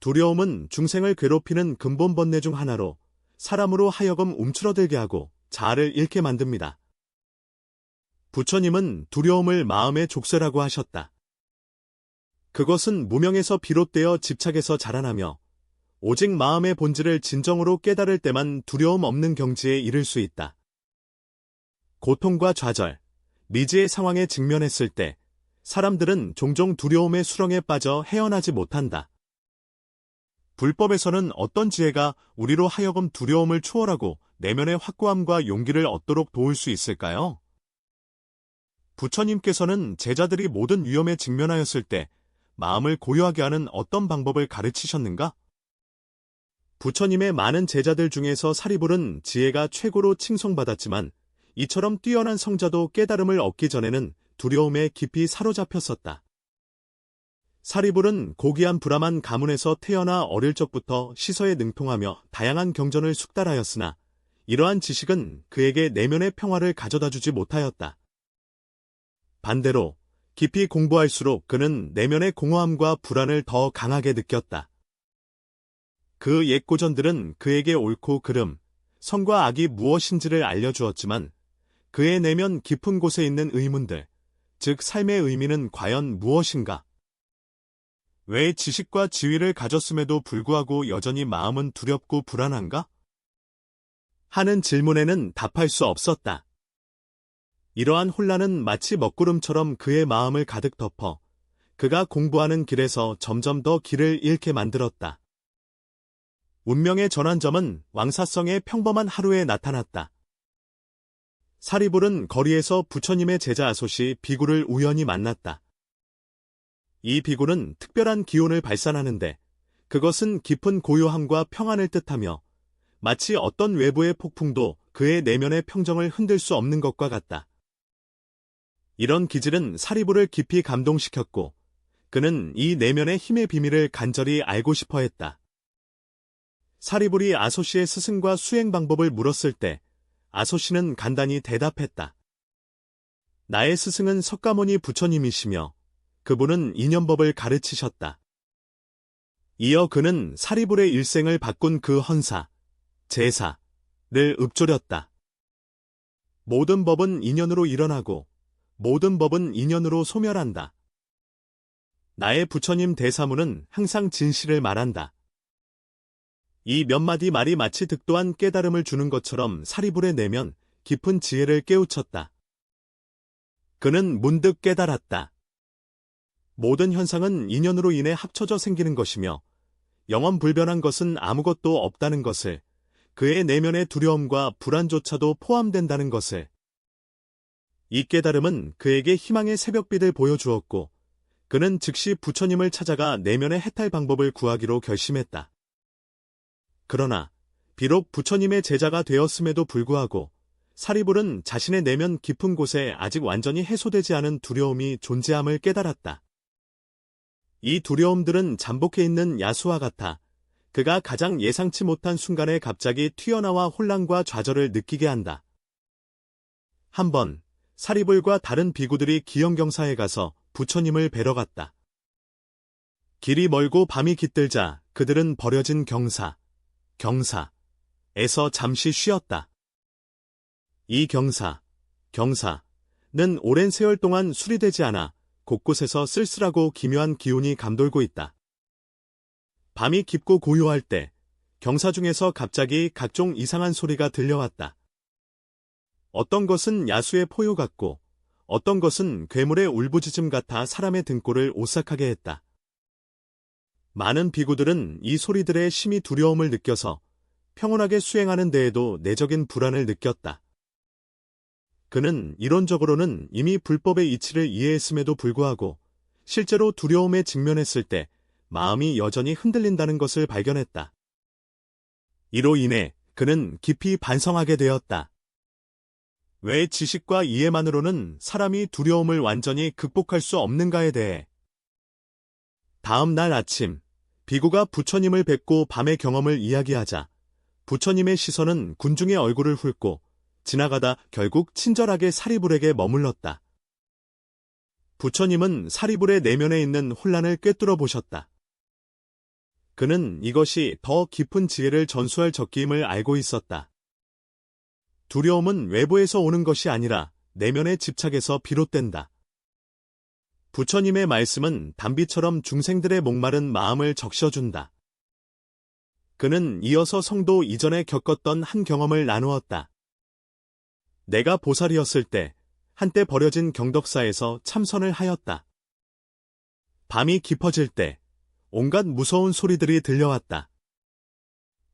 두려움은 중생을 괴롭히는 근본 번뇌 중 하나로 사람으로 하여금 움츠러들게 하고 자아를 잃게 만듭니다. 부처님은 두려움을 마음의 족쇄라고 하셨다. 그것은 무명에서 비롯되어 집착에서 자라나며 오직 마음의 본질을 진정으로 깨달을 때만 두려움 없는 경지에 이를 수 있다. 고통과 좌절, 미지의 상황에 직면했을 때 사람들은 종종 두려움의 수렁에 빠져 헤어나지 못한다. 불법에서는 어떤 지혜가 우리로 하여금 두려움을 초월하고 내면의 확고함과 용기를 얻도록 도울 수 있을까요? 부처님께서는 제자들이 모든 위험에 직면하였을 때 마음을 고요하게 하는 어떤 방법을 가르치셨는가? 부처님의 많은 제자들 중에서 사리불은 지혜가 최고로 칭송받았지만 이처럼 뛰어난 성자도 깨달음을 얻기 전에는 두려움에 깊이 사로잡혔었다. 사리불은 고귀한 브라만 가문에서 태어나 어릴 적부터 시서에 능통하며 다양한 경전을 숙달하였으나 이러한 지식은 그에게 내면의 평화를 가져다주지 못하였다. 반대로 깊이 공부할수록 그는 내면의 공허함과 불안을 더 강하게 느꼈다. 그 옛 고전들은 그에게 옳고 그름, 선과 악이 무엇인지를 알려주었지만 그의 내면 깊은 곳에 있는 의문들, 즉 삶의 의미는 과연 무엇인가? 왜 지식과 지위를 가졌음에도 불구하고 여전히 마음은 두렵고 불안한가? 하는 질문에는 답할 수 없었다. 이러한 혼란은 마치 먹구름처럼 그의 마음을 가득 덮어 그가 공부하는 길에서 점점 더 길을 잃게 만들었다. 운명의 전환점은 왕사성의 평범한 하루에 나타났다. 사리불은 거리에서 부처님의 제자 아솥이 비구를 우연히 만났다. 이 비구는 특별한 기운을 발산하는데 그것은 깊은 고요함과 평안을 뜻하며 마치 어떤 외부의 폭풍도 그의 내면의 평정을 흔들 수 없는 것과 같다. 이런 기질은 사리불을 깊이 감동시켰고 그는 이 내면의 힘의 비밀을 간절히 알고 싶어 했다. 사리불이 아소시의 스승과 수행 방법을 물었을 때 아소시는 간단히 대답했다. 나의 스승은 석가모니 부처님이시며 그분은 인연법을 가르치셨다. 이어 그는 사리불의 일생을 바꾼 그 헌사, 제사를 읊조렸다. 모든 법은 인연으로 일어나고 모든 법은 인연으로 소멸한다. 나의 부처님 대사문은 항상 진실을 말한다. 이 몇 마디 말이 마치 득도한 깨달음을 주는 것처럼 사리불의 내면 깊은 지혜를 깨우쳤다. 그는 문득 깨달았다. 모든 현상은 인연으로 인해 합쳐져 생기는 것이며 영원불변한 것은 아무것도 없다는 것을, 그의 내면의 두려움과 불안조차도 포함된다는 것을. 이 깨달음은 그에게 희망의 새벽빛을 보여주었고 그는 즉시 부처님을 찾아가 내면의 해탈 방법을 구하기로 결심했다. 그러나 비록 부처님의 제자가 되었음에도 불구하고 사리불은 자신의 내면 깊은 곳에 아직 완전히 해소되지 않은 두려움이 존재함을 깨달았다. 이 두려움들은 잠복해 있는 야수와 같아 그가 가장 예상치 못한 순간에 갑자기 튀어나와 혼란과 좌절을 느끼게 한다. 한번 사리불과 다른 비구들이 기영경사에 가서 부처님을 뵈러 갔다. 길이 멀고 밤이 깃들자 그들은 버려진 경사에서 잠시 쉬었다. 이 경사는 오랜 세월 동안 수리되지 않아 곳곳에서 쓸쓸하고 기묘한 기운이 감돌고 있다. 밤이 깊고 고요할 때 경사 중에서 갑자기 각종 이상한 소리가 들려왔다. 어떤 것은 야수의 포효 같고 어떤 것은 괴물의 울부짖음 같아 사람의 등골을 오싹하게 했다. 많은 비구들은 이 소리들에 심히 두려움을 느껴서 평온하게 수행하는 데에도 내적인 불안을 느꼈다. 그는 이론적으로는 이미 불법의 이치를 이해했음에도 불구하고 실제로 두려움에 직면했을 때 마음이 여전히 흔들린다는 것을 발견했다. 이로 인해 그는 깊이 반성하게 되었다. 왜 지식과 이해만으로는 사람이 두려움을 완전히 극복할 수 없는가에 대해. 다음 날 아침, 비구가 부처님을 뵙고 밤의 경험을 이야기하자 부처님의 시선은 군중의 얼굴을 훑고 지나가다 결국 친절하게 사리불에게 머물렀다. 부처님은 사리불의 내면에 있는 혼란을 꿰뚫어 보셨다. 그는 이것이 더 깊은 지혜를 전수할 적기임을 알고 있었다. 두려움은 외부에서 오는 것이 아니라 내면의 집착에서 비롯된다. 부처님의 말씀은 단비처럼 중생들의 목마른 마음을 적셔준다. 그는 이어서 성도 이전에 겪었던 한 경험을 나누었다. 내가 보살이었을 때 한때 버려진 경덕사에서 참선을 하였다. 밤이 깊어질 때 온갖 무서운 소리들이 들려왔다.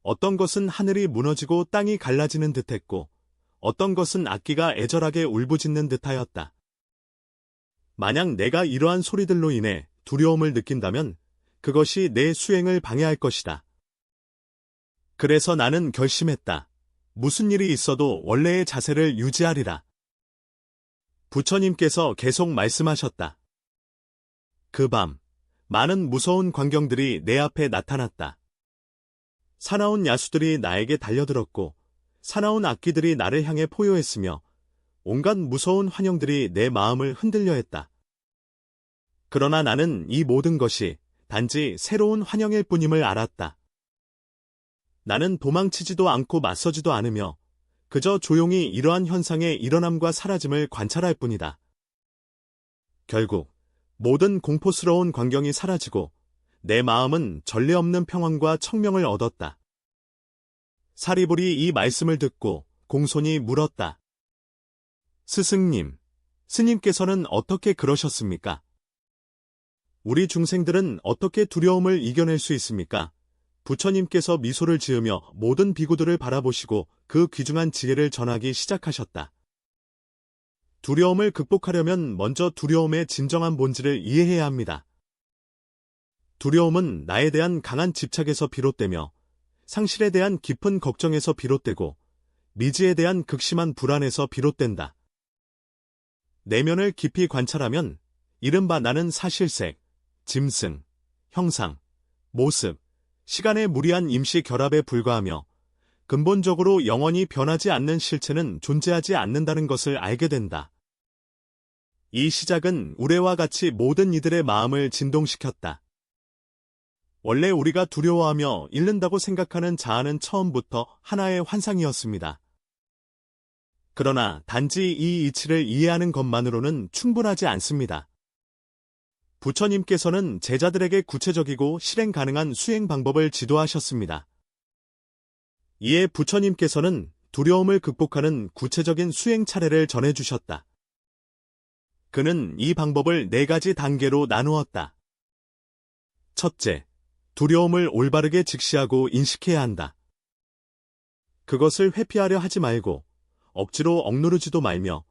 어떤 것은 하늘이 무너지고 땅이 갈라지는 듯했고 어떤 것은 악기가 애절하게 울부짖는 듯하였다. 만약 내가 이러한 소리들로 인해 두려움을 느낀다면 그것이 내 수행을 방해할 것이다. 그래서 나는 결심했다. 무슨 일이 있어도 원래의 자세를 유지하리라. 부처님께서 계속 말씀하셨다. 그 밤, 많은 무서운 광경들이 내 앞에 나타났다. 사나운 야수들이 나에게 달려들었고 사나운 악기들이 나를 향해 포효했으며 온갖 무서운 환영들이 내 마음을 흔들려 했다. 그러나 나는 이 모든 것이 단지 새로운 환영일 뿐임을 알았다. 나는 도망치지도 않고 맞서지도 않으며 그저 조용히 이러한 현상의 일어남과 사라짐을 관찰할 뿐이다. 결국 모든 공포스러운 광경이 사라지고 내 마음은 전례 없는 평안과 청명을 얻었다. 사리불이 이 말씀을 듣고 공손히 물었다. 스승님, 스님께서는 어떻게 그러셨습니까? 우리 중생들은 어떻게 두려움을 이겨낼 수 있습니까? 부처님께서 미소를 지으며 모든 비구들을 바라보시고 그 귀중한 지혜를 전하기 시작하셨다. 두려움을 극복하려면 먼저 두려움의 진정한 본질을 이해해야 합니다. 두려움은 나에 대한 강한 집착에서 비롯되며 상실에 대한 깊은 걱정에서 비롯되고 미지에 대한 극심한 불안에서 비롯된다. 내면을 깊이 관찰하면 이른바 나는 사실색, 짐승, 형상, 모습, 시간의 무리한 임시 결합에 불과하며 근본적으로 영원히 변하지 않는 실체는 존재하지 않는다는 것을 알게 된다. 이 시작은 우레와 같이 모든 이들의 마음을 진동시켰다. 원래 우리가 두려워하며 잃는다고 생각하는 자아는 처음부터 하나의 환상이었습니다. 그러나 단지 이 이치를 이해하는 것만으로는 충분하지 않습니다. 부처님께서는 제자들에게 구체적이고 실행 가능한 수행 방법을 지도하셨습니다. 이에 부처님께서는 두려움을 극복하는 구체적인 수행 차례를 전해주셨다. 그는 이 방법을 4가지 단계로 나누었다. 첫째, 두려움을 올바르게 직시하고 인식해야 한다. 그것을 회피하려 하지 말고 억지로 억누르지도 말며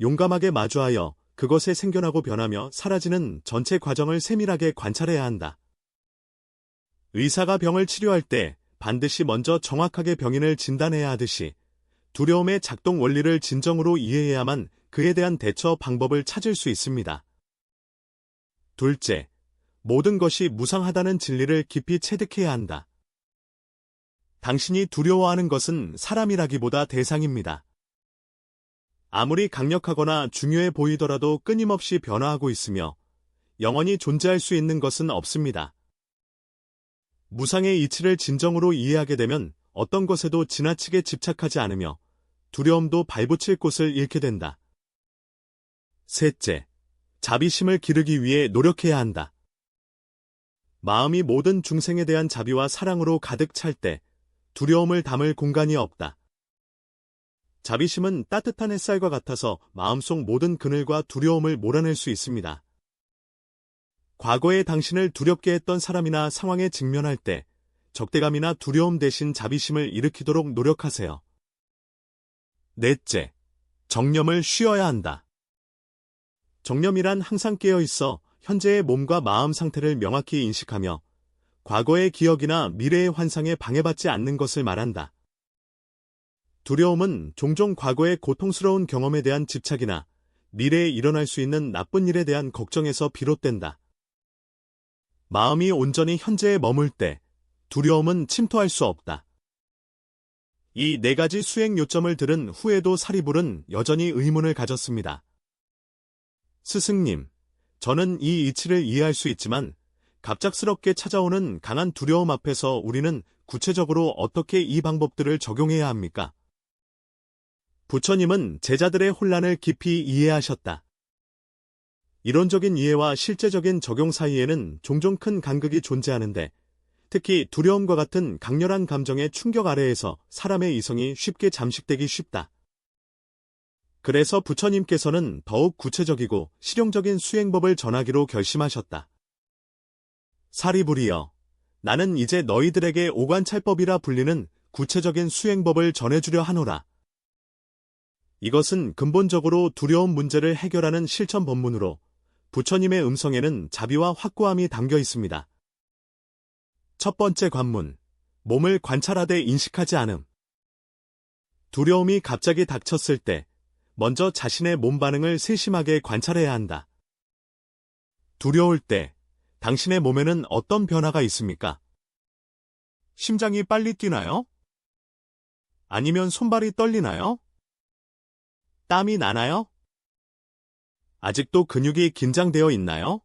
용감하게 마주하여 그것에 생겨나고 변하며 사라지는 전체 과정을 세밀하게 관찰해야 한다. 의사가 병을 치료할 때 반드시 먼저 정확하게 병인을 진단해야 하듯이 두려움의 작동 원리를 진정으로 이해해야만 그에 대한 대처 방법을 찾을 수 있습니다. 둘째, 모든 것이 무상하다는 진리를 깊이 체득해야 한다. 당신이 두려워하는 것은 사람이라기보다 대상입니다. 아무리 강력하거나 중요해 보이더라도 끊임없이 변화하고 있으며 영원히 존재할 수 있는 것은 없습니다. 무상의 이치를 진정으로 이해하게 되면 어떤 것에도 지나치게 집착하지 않으며 두려움도 발붙일 곳을 잃게 된다. 셋째, 자비심을 기르기 위해 노력해야 한다. 마음이 모든 중생에 대한 자비와 사랑으로 가득 찰 때 두려움을 담을 공간이 없다. 자비심은 따뜻한 햇살과 같아서 마음속 모든 그늘과 두려움을 몰아낼 수 있습니다. 과거에 당신을 두렵게 했던 사람이나 상황에 직면할 때 적대감이나 두려움 대신 자비심을 일으키도록 노력하세요. 넷째, 정념을 쉬어야 한다. 정념이란 항상 깨어 있어 현재의 몸과 마음 상태를 명확히 인식하며 과거의 기억이나 미래의 환상에 방해받지 않는 것을 말한다. 두려움은 종종 과거의 고통스러운 경험에 대한 집착이나 미래에 일어날 수 있는 나쁜 일에 대한 걱정에서 비롯된다. 마음이 온전히 현재에 머물 때 두려움은 침투할 수 없다. 이 4가지 수행 요점을 들은 후에도 사리불은 여전히 의문을 가졌습니다. 스승님, 저는 이 이치를 이해할 수 있지만 갑작스럽게 찾아오는 강한 두려움 앞에서 우리는 구체적으로 어떻게 이 방법들을 적용해야 합니까? 부처님은 제자들의 혼란을 깊이 이해하셨다. 이론적인 이해와 실제적인 적용 사이에는 종종 큰 간극이 존재하는데, 특히 두려움과 같은 강렬한 감정의 충격 아래에서 사람의 이성이 쉽게 잠식되기 쉽다. 그래서 부처님께서는 더욱 구체적이고 실용적인 수행법을 전하기로 결심하셨다. 사리부리여, 나는 이제 너희들에게 오관찰법이라 불리는 구체적인 수행법을 전해주려 하노라. 이것은 근본적으로 두려움 문제를 해결하는 실천 법문으로 부처님의 음성에는 자비와 확고함이 담겨 있습니다. 첫 번째 관문, 몸을 관찰하되 인식하지 않음. 두려움이 갑자기 닥쳤을 때 먼저 자신의 몸 반응을 세심하게 관찰해야 한다. 두려울 때 당신의 몸에는 어떤 변화가 있습니까? 심장이 빨리 뛰나요? 아니면 손발이 떨리나요? 땀이 나나요? 아직도 근육이 긴장되어 있나요?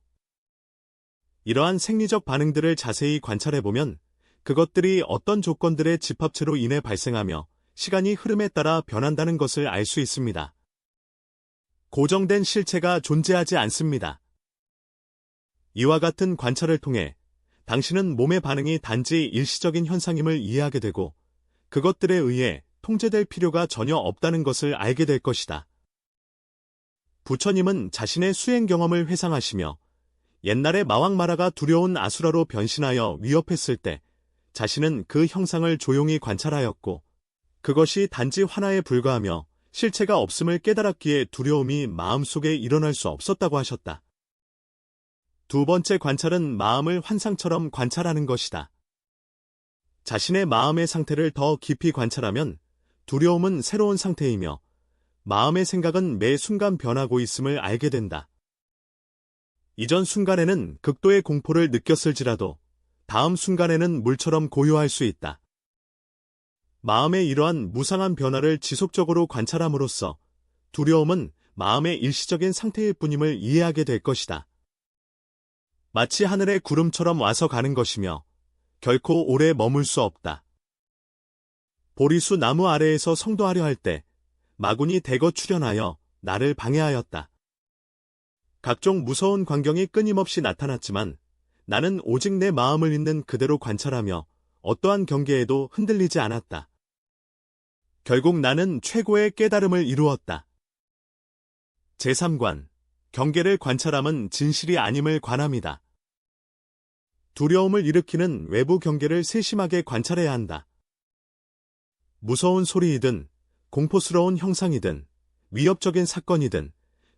이러한 생리적 반응들을 자세히 관찰해보면 그것들이 어떤 조건들의 집합체로 인해 발생하며 시간이 흐름에 따라 변한다는 것을 알 수 있습니다. 고정된 실체가 존재하지 않습니다. 이와 같은 관찰을 통해 당신은 몸의 반응이 단지 일시적인 현상임을 이해하게 되고 그것들에 의해 통제될 필요가 전혀 없다는 것을 알게 될 것이다. 부처님은 자신의 수행 경험을 회상하시며 옛날에 마왕마라가 두려운 아수라로 변신하여 위협했을 때 자신은 그 형상을 조용히 관찰하였고 그것이 단지 환화에 불과하며 실체가 없음을 깨달았기에 두려움이 마음속에 일어날 수 없었다고 하셨다. 두 번째 관찰은 마음을 환상처럼 관찰하는 것이다. 자신의 마음의 상태를 더 깊이 관찰하면 두려움은 새로운 상태이며 마음의 생각은 매 순간 변하고 있음을 알게 된다. 이전 순간에는 극도의 공포를 느꼈을지라도 다음 순간에는 물처럼 고요할 수 있다. 마음의 이러한 무상한 변화를 지속적으로 관찰함으로써 두려움은 마음의 일시적인 상태일 뿐임을 이해하게 될 것이다. 마치 하늘의 구름처럼 와서 가는 것이며 결코 오래 머물 수 없다. 보리수 나무 아래에서 성도하려 할 때 마군이 대거 출현하여 나를 방해하였다. 각종 무서운 광경이 끊임없이 나타났지만 나는 오직 내 마음을 있는 그대로 관찰하며 어떠한 경계에도 흔들리지 않았다. 결국 나는 최고의 깨달음을 이루었다. 제3관, 경계를 관찰함은 진실이 아님을 관함이다. 두려움을 일으키는 외부 경계를 세심하게 관찰해야 한다. 무서운 소리이든 공포스러운 형상이든 위협적인 사건이든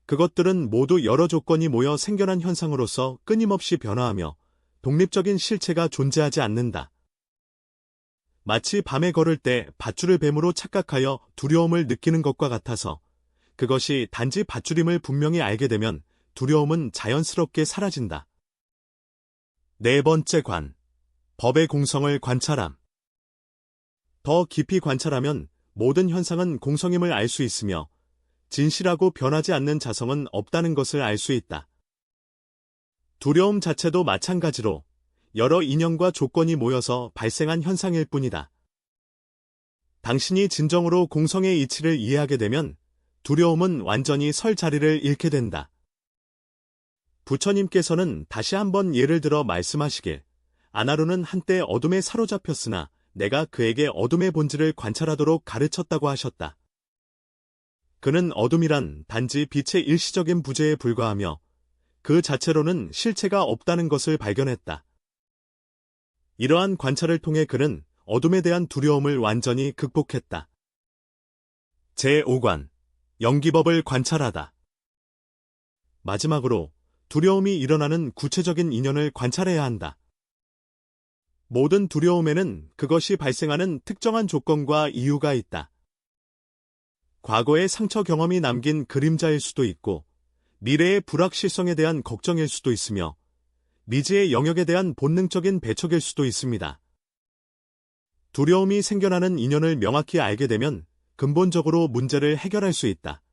그것들은 모두 여러 조건이 모여 생겨난 현상으로서 끊임없이 변화하며 독립적인 실체가 존재하지 않는다. 마치 밤에 걸을 때 밧줄을 뱀으로 착각하여 두려움을 느끼는 것과 같아서 그것이 단지 밧줄임을 분명히 알게 되면 두려움은 자연스럽게 사라진다. 네 번째 관, 법의 공성을 관찰함. 더 깊이 관찰하면 모든 현상은 공성임을 알 수 있으며 진실하고 변하지 않는 자성은 없다는 것을 알 수 있다. 두려움 자체도 마찬가지로 여러 인연과 조건이 모여서 발생한 현상일 뿐이다. 당신이 진정으로 공성의 이치를 이해하게 되면 두려움은 완전히 설 자리를 잃게 된다. 부처님께서는 다시 한번 예를 들어 말씀하시길, 아나루는 한때 어둠에 사로잡혔으나 내가 그에게 어둠의 본질을 관찰하도록 가르쳤다고 하셨다. 그는 어둠이란 단지 빛의 일시적인 부재에 불과하며 그 자체로는 실체가 없다는 것을 발견했다. 이러한 관찰을 통해 그는 어둠에 대한 두려움을 완전히 극복했다. 제5관, 연기법을 관찰하다. 마지막으로 두려움이 일어나는 구체적인 인연을 관찰해야 한다. 모든 두려움에는 그것이 발생하는 특정한 조건과 이유가 있다. 과거의 상처 경험이 남긴 그림자일 수도 있고, 미래의 불확실성에 대한 걱정일 수도 있으며, 미지의 영역에 대한 본능적인 배척일 수도 있습니다. 두려움이 생겨나는 인연을 명확히 알게 되면 근본적으로 문제를 해결할 수 있다.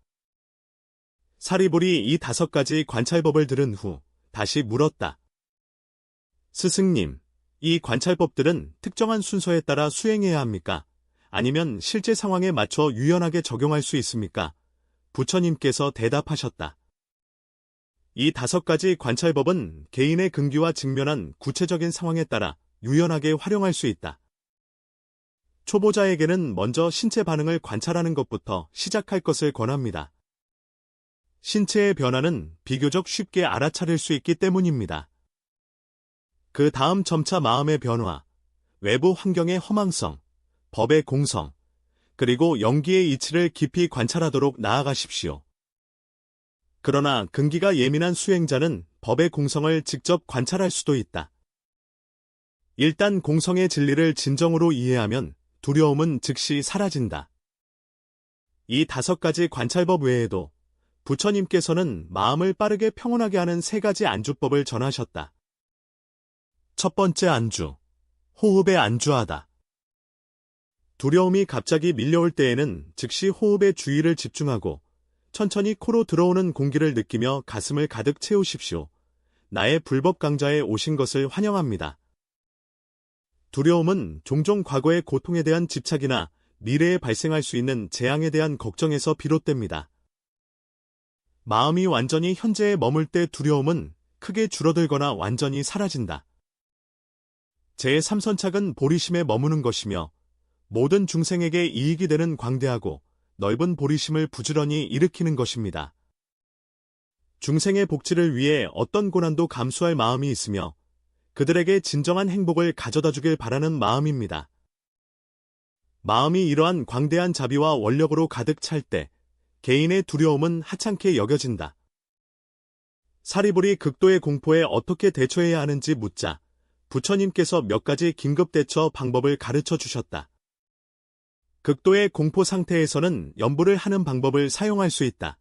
사리불이 이 5가지 관찰법을 들은 후 다시 물었다. 스승님, 이 관찰법들은 특정한 순서에 따라 수행해야 합니까? 아니면 실제 상황에 맞춰 유연하게 적용할 수 있습니까? 부처님께서 대답하셨다. 이 5가지 관찰법은 개인의 근기와 직면한 구체적인 상황에 따라 유연하게 활용할 수 있다. 초보자에게는 먼저 신체 반응을 관찰하는 것부터 시작할 것을 권합니다. 신체의 변화는 비교적 쉽게 알아차릴 수 있기 때문입니다. 그 다음 점차 마음의 변화, 외부 환경의 허망성, 법의 공성, 그리고 영기의 이치를 깊이 관찰하도록 나아가십시오. 그러나 근기가 예민한 수행자는 법의 공성을 직접 관찰할 수도 있다. 일단 공성의 진리를 진정으로 이해하면 두려움은 즉시 사라진다. 이 5가지 관찰법 외에도 부처님께서는 마음을 빠르게 평온하게 하는 3가지 안주법을 전하셨다. 첫 번째 안주, 호흡에 안주하다. 두려움이 갑자기 밀려올 때에는 즉시 호흡에 주의를 집중하고 천천히 코로 들어오는 공기를 느끼며 가슴을 가득 채우십시오. 나의 불법 강좌에 오신 것을 환영합니다. 두려움은 종종 과거의 고통에 대한 집착이나 미래에 발생할 수 있는 재앙에 대한 걱정에서 비롯됩니다. 마음이 완전히 현재에 머물 때 두려움은 크게 줄어들거나 완전히 사라진다. 제3선착은 보리심에 머무는 것이며 모든 중생에게 이익이 되는 광대하고 넓은 보리심을 부지런히 일으키는 것입니다. 중생의 복지를 위해 어떤 고난도 감수할 마음이 있으며 그들에게 진정한 행복을 가져다 주길 바라는 마음입니다. 마음이 이러한 광대한 자비와 원력으로 가득 찰 때 개인의 두려움은 하찮게 여겨진다. 사리불이 극도의 공포에 어떻게 대처해야 하는지 묻자 부처님께서 몇 가지 긴급 대처 방법을 가르쳐 주셨다. 극도의 공포 상태에서는 염불을 하는 방법을 사용할 수 있다.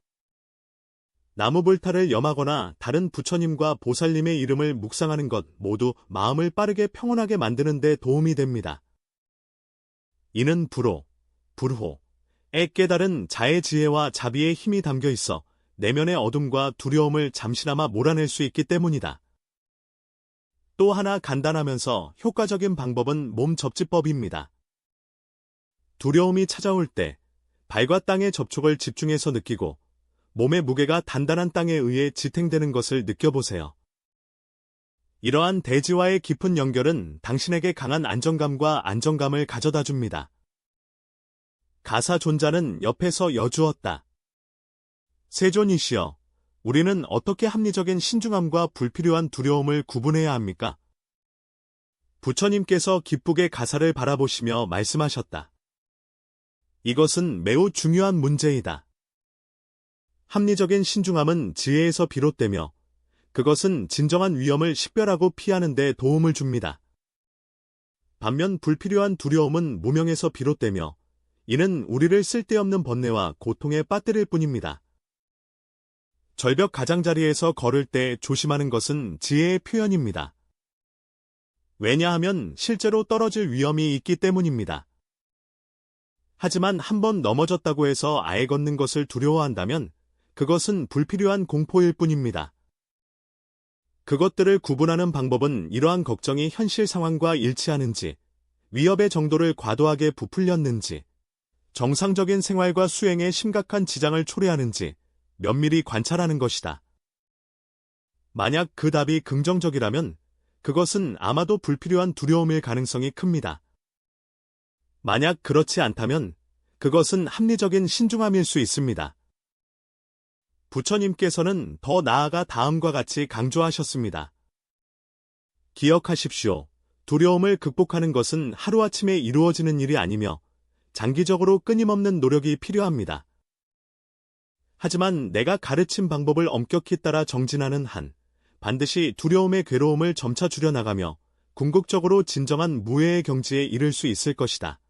나무불탈을 염하거나 다른 부처님과 보살님의 이름을 묵상하는 것 모두 마음을 빠르게 평온하게 만드는 데 도움이 됩니다. 이는 불호, 불호에 깨달은 자의 지혜와 자비의 힘이 담겨 있어 내면의 어둠과 두려움을 잠시나마 몰아낼 수 있기 때문이다. 또 하나 간단하면서 효과적인 방법은 몸 접지법입니다. 두려움이 찾아올 때 발과 땅의 접촉을 집중해서 느끼고 몸의 무게가 단단한 땅에 의해 지탱되는 것을 느껴보세요. 이러한 대지와의 깊은 연결은 당신에게 강한 안정감과 안정감을 가져다 줍니다. 가사존자는 옆에서 여주었다. 세존이시여, 우리는 어떻게 합리적인 신중함과 불필요한 두려움을 구분해야 합니까? 부처님께서 기쁘게 가사를 바라보시며 말씀하셨다. 이것은 매우 중요한 문제이다. 합리적인 신중함은 지혜에서 비롯되며 그것은 진정한 위험을 식별하고 피하는 데 도움을 줍니다. 반면 불필요한 두려움은 무명에서 비롯되며 이는 우리를 쓸데없는 번뇌와 고통에 빠뜨릴 뿐입니다. 절벽 가장자리에서 걸을 때 조심하는 것은 지혜의 표현입니다. 왜냐하면 실제로 떨어질 위험이 있기 때문입니다. 하지만 한번 넘어졌다고 해서 아예 걷는 것을 두려워한다면 그것은 불필요한 공포일 뿐입니다. 그것들을 구분하는 방법은 이러한 걱정이 현실 상황과 일치하는지, 위협의 정도를 과도하게 부풀렸는지, 정상적인 생활과 수행에 심각한 지장을 초래하는지 면밀히 관찰하는 것이다. 만약 그 답이 긍정적이라면 그것은 아마도 불필요한 두려움일 가능성이 큽니다. 만약 그렇지 않다면 그것은 합리적인 신중함일 수 있습니다. 부처님께서는 더 나아가 다음과 같이 강조하셨습니다. 기억하십시오. 두려움을 극복하는 것은 하루아침에 이루어지는 일이 아니며 장기적으로 끊임없는 노력이 필요합니다. 하지만 내가 가르친 방법을 엄격히 따라 정진하는 한 반드시 두려움의 괴로움을 점차 줄여나가며 궁극적으로 진정한 무해의 경지에 이를 수 있을 것이다.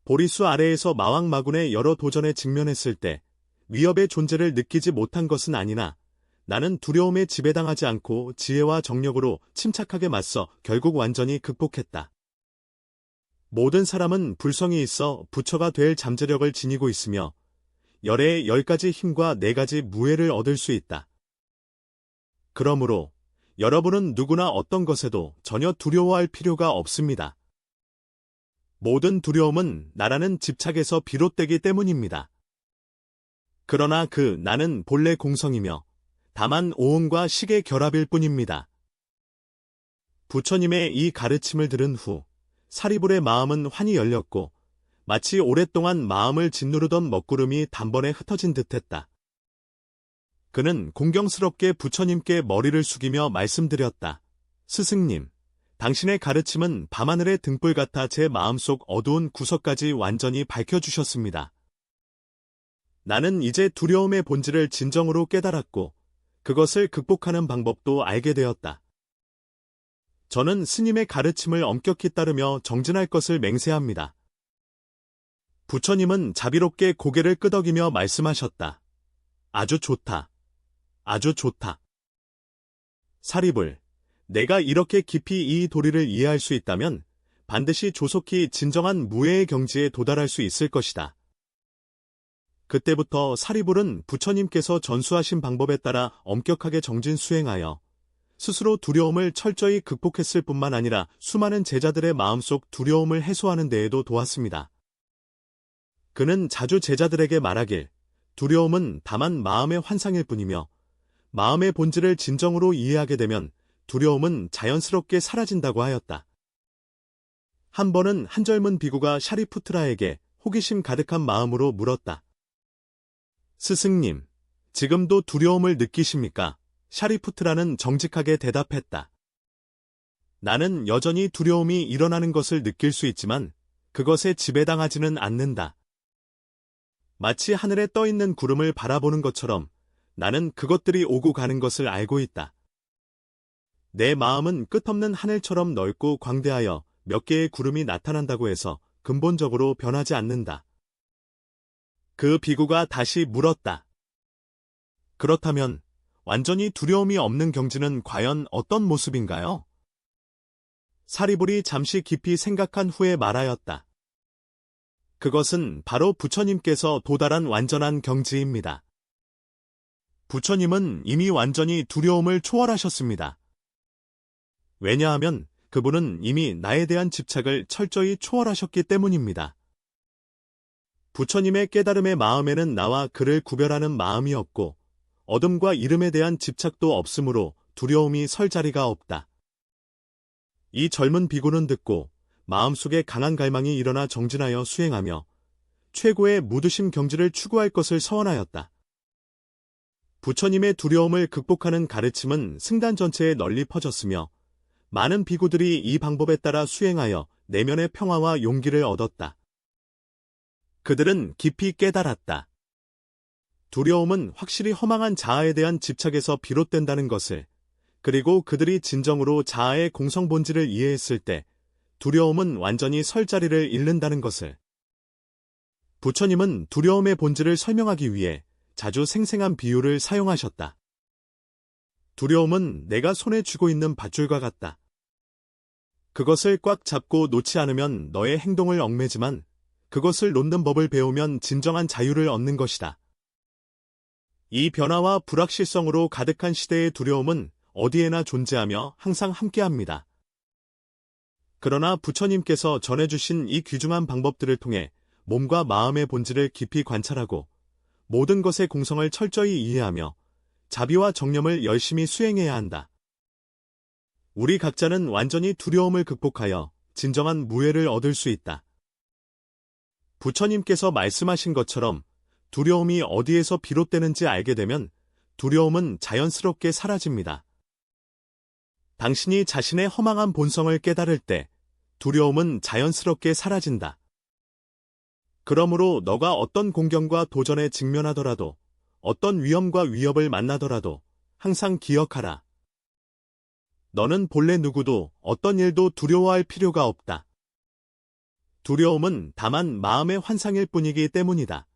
보리수 아래에서 마왕마군의 여러 도전에 직면했을 때 위협의 존재를 느끼지 못한 것은 아니나 나는 두려움에 지배당하지 않고 지혜와 정력으로 침착하게 맞서 결국 완전히 극복했다. 모든 사람은 불성이 있어 부처가 될 잠재력을 지니고 있으며 열의 10가지 힘과 4가지 무해를 얻을 수 있다. 그러므로 여러분은 누구나 어떤 것에도 전혀 두려워할 필요가 없습니다. 모든 두려움은 나라는 집착에서 비롯되기 때문입니다. 그러나 그 나는 본래 공성이며 다만 오음과 식의 결합일 뿐입니다. 부처님의 이 가르침을 들은 후 사리불의 마음은 환히 열렸고 마치 오랫동안 마음을 짓누르던 먹구름이 단번에 흩어진 듯했다. 그는 공경스럽게 부처님께 머리를 숙이며 말씀드렸다. 스승님, 당신의 가르침은 밤하늘의 등불 같아 제 마음속 어두운 구석까지 완전히 밝혀주셨습니다. 나는 이제 두려움의 본질을 진정으로 깨달았고 그것을 극복하는 방법도 알게 되었다. 저는 스님의 가르침을 엄격히 따르며 정진할 것을 맹세합니다. 부처님은 자비롭게 고개를 끄덕이며 말씀하셨다. 아주 좋다. 아주 좋다. 사리불, 내가 이렇게 깊이 이 도리를 이해할 수 있다면 반드시 조속히 진정한 무해의 경지에 도달할 수 있을 것이다. 그때부터 사리불은 부처님께서 전수하신 방법에 따라 엄격하게 정진 수행하여 스스로 두려움을 철저히 극복했을 뿐만 아니라 수많은 제자들의 마음속 두려움을 해소하는 데에도 도왔습니다. 그는 자주 제자들에게 말하길, 두려움은 다만 마음의 환상일 뿐이며 마음의 본질을 진정으로 이해하게 되면 두려움은 자연스럽게 사라진다고 하였다. 한 번은 한 젊은 비구가 샤리푸트라에게 호기심 가득한 마음으로 물었다. 스승님, 지금도 두려움을 느끼십니까? 샤리푸트라는 정직하게 대답했다. 나는 여전히 두려움이 일어나는 것을 느낄 수 있지만 그것에 지배당하지는 않는다. 마치 하늘에 떠있는 구름을 바라보는 것처럼 나는 그것들이 오고 가는 것을 알고 있다. 내 마음은 끝없는 하늘처럼 넓고 광대하여 몇 개의 구름이 나타난다고 해서 근본적으로 변하지 않는다. 그 비구가 다시 물었다. 그렇다면 완전히 두려움이 없는 경지는 과연 어떤 모습인가요? 사리불이 잠시 깊이 생각한 후에 말하였다. 그것은 바로 부처님께서 도달한 완전한 경지입니다. 부처님은 이미 완전히 두려움을 초월하셨습니다. 왜냐하면 그분은 이미 나에 대한 집착을 철저히 초월하셨기 때문입니다. 부처님의 깨달음의 마음에는 나와 그를 구별하는 마음이 없고 어둠과 이름에 대한 집착도 없으므로 두려움이 설 자리가 없다. 이 젊은 비구는 듣고 마음속에 강한 갈망이 일어나 정진하여 수행하며 최고의 무드심 경지를 추구할 것을 서원하였다. 부처님의 두려움을 극복하는 가르침은 승단 전체에 널리 퍼졌으며 많은 비구들이 이 방법에 따라 수행하여 내면의 평화와 용기를 얻었다. 그들은 깊이 깨달았다. 두려움은 확실히 허망한 자아에 대한 집착에서 비롯된다는 것을, 그리고 그들이 진정으로 자아의 공성 본질을 이해했을 때 두려움은 완전히 설 자리를 잃는다는 것을. 부처님은 두려움의 본질을 설명하기 위해 자주 생생한 비유를 사용하셨다. 두려움은 내가 손에 쥐고 있는 밧줄과 같다. 그것을 꽉 잡고 놓지 않으면 너의 행동을 얽매지만 그것을 놓는 법을 배우면 진정한 자유를 얻는 것이다. 이 변화와 불확실성으로 가득한 시대의 두려움은 어디에나 존재하며 항상 함께합니다. 그러나 부처님께서 전해주신 이 귀중한 방법들을 통해 몸과 마음의 본질을 깊이 관찰하고 모든 것의 공성을 철저히 이해하며 자비와 정념을 열심히 수행해야 한다. 우리 각자는 완전히 두려움을 극복하여 진정한 무해를 얻을 수 있다. 부처님께서 말씀하신 것처럼 두려움이 어디에서 비롯되는지 알게 되면 두려움은 자연스럽게 사라집니다. 당신이 자신의 허망한 본성을 깨달을 때 두려움은 자연스럽게 사라진다. 그러므로 너가 어떤 공경과 도전에 직면하더라도 어떤 위험과 위협을 만나더라도 항상 기억하라. 너는 본래 누구도 어떤 일도 두려워할 필요가 없다. 두려움은 다만 마음의 환상일 뿐이기 때문이다.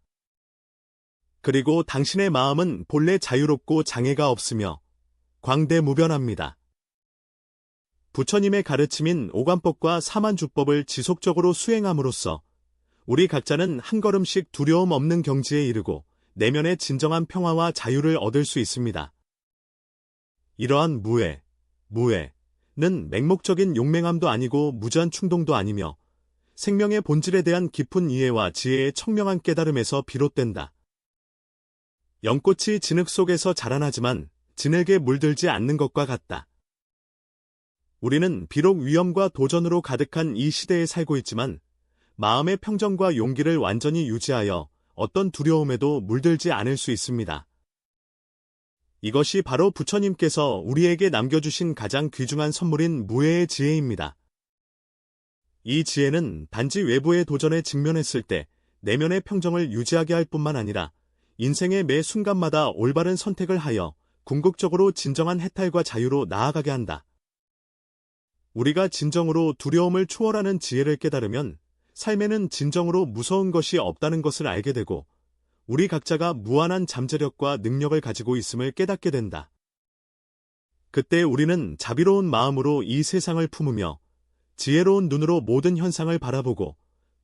그리고 당신의 마음은 본래 자유롭고 장애가 없으며 광대무변합니다. 부처님의 가르침인 오관법과 사만주법을 지속적으로 수행함으로써 우리 각자는 한 걸음씩 두려움 없는 경지에 이르고 내면의 진정한 평화와 자유를 얻을 수 있습니다. 이러한 무해, 무해는 맹목적인 용맹함도 아니고 무제한 충동도 아니며 생명의 본질에 대한 깊은 이해와 지혜의 청명한 깨달음에서 비롯된다. 연꽃이 진흙 속에서 자라나지만 진흙에 물들지 않는 것과 같다. 우리는 비록 위험과 도전으로 가득한 이 시대에 살고 있지만 마음의 평정과 용기를 완전히 유지하여 어떤 두려움에도 물들지 않을 수 있습니다. 이것이 바로 부처님께서 우리에게 남겨주신 가장 귀중한 선물인 무해의 지혜입니다. 이 지혜는 단지 외부의 도전에 직면했을 때 내면의 평정을 유지하게 할 뿐만 아니라 인생의 매 순간마다 올바른 선택을 하여 궁극적으로 진정한 해탈과 자유로 나아가게 한다. 우리가 진정으로 두려움을 초월하는 지혜를 깨달으면 삶에는 진정으로 무서운 것이 없다는 것을 알게 되고 우리 각자가 무한한 잠재력과 능력을 가지고 있음을 깨닫게 된다. 그때 우리는 자비로운 마음으로 이 세상을 품으며 지혜로운 눈으로 모든 현상을 바라보고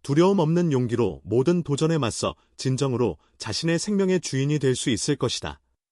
두려움 없는 용기로 모든 도전에 맞서 진정으로 자신의 생명의 주인이 될 수 있을 것이다.